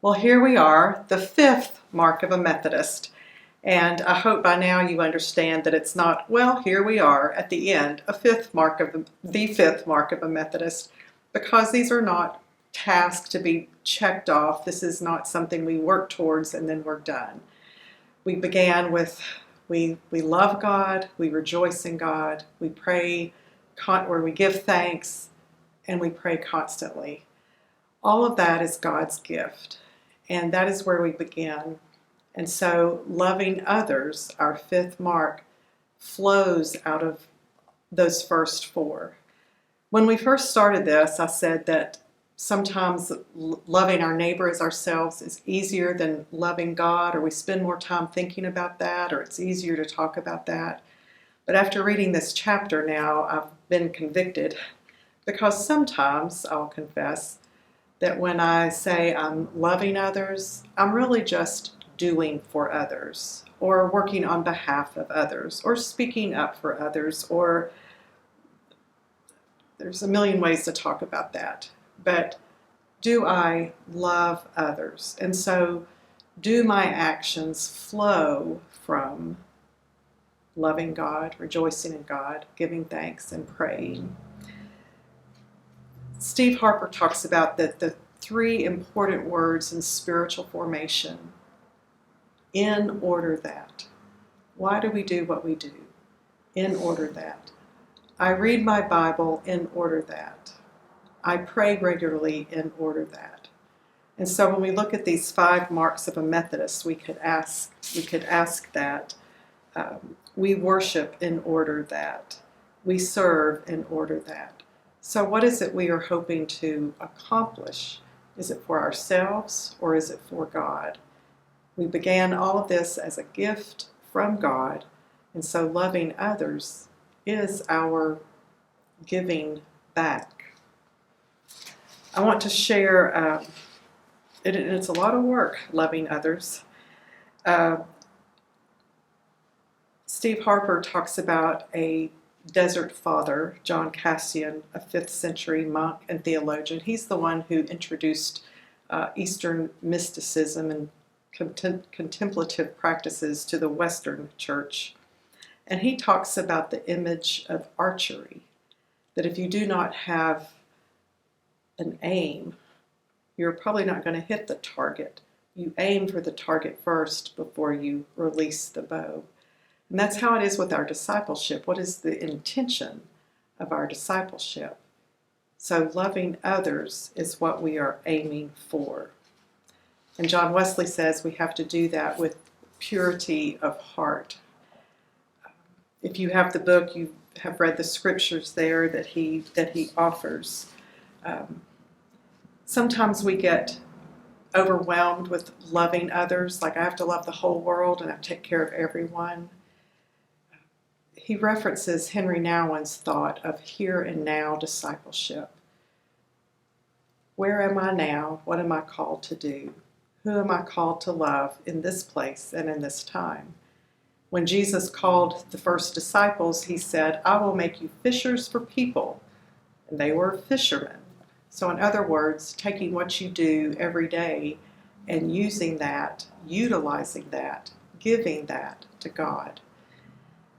Well, here we are, the fifth mark of a Methodist. And I hope by now you understand that it's not, well, here we are at the end, the fifth mark of a Methodist, because these are not tasks to be checked off. This is not something we work towards and then we're done. We began with, we love God, we rejoice in God, we pray, where we give thanks, and we pray constantly. All of that is God's gift, and that is where we begin. And so loving others, our fifth mark, flows out of those first four. When we first started this, I said that sometimes loving our neighbor as ourselves is easier than loving God, or we spend more time thinking about that, or it's easier to talk about that. But after reading this chapter now, I've been convicted, because sometimes, I'll confess, that when I say I'm loving others, I'm really just doing for others, or working on behalf of others, or speaking up for others, or there's a million ways to talk about that. But do I love others? And so do my actions flow from loving God, rejoicing in God, giving thanks, and praying? Steve Harper talks about the three important words in spiritual formation. In order that. Why do we do what we do? In order that. I read my Bible in order that. I pray regularly in order that. And so when we look at these 5 marks of a Methodist, we could ask that. We worship in order that. We serve in order that. So what is it we are hoping to accomplish? Is it for ourselves, or is it for God? We began all of this as a gift from God, and so loving others is our giving back. I want to share, it's a lot of work, loving others. Steve Harper talks about a desert father, John Cassian, a 5th century monk and theologian. He's the one who introduced Eastern mysticism and contemplative practices to the Western church. And he talks about the image of archery, that if you do not have an aim, you're probably not going to hit the target. You aim for the target first before you release the bow. And that's how it is with our discipleship. What is the intention of our discipleship? So loving others is what we are aiming for. And John Wesley says we have to do that with purity of heart. If you have the book, you have read the scriptures there that he offers. Sometimes we get overwhelmed with loving others, like I have to love the whole world and I have to take care of everyone. He references Henry Nouwen's thought of here and now discipleship. Where am I now? What am I called to do? Who am I called to love in this place and in this time? When Jesus called the first disciples, he said, I will make you fishers for people. And they were fishermen. So in other words, taking what you do every day and using that, utilizing that, giving that to God.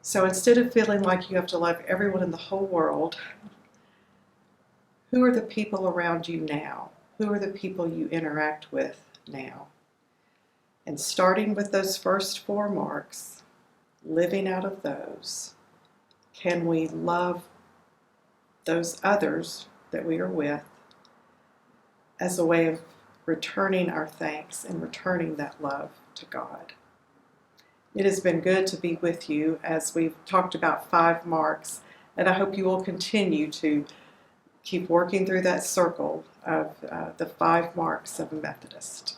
So instead of feeling like you have to love everyone in the whole world, who are the people around you now? Who are the people you interact with now? And starting with those first 4 marks, living out of those, can we love those others that we are with as a way of returning our thanks and returning that love to God? It has been good to be with you as we've talked about 5 marks, and I hope you will continue to keep working through that circle of the 5 marks of a Methodist.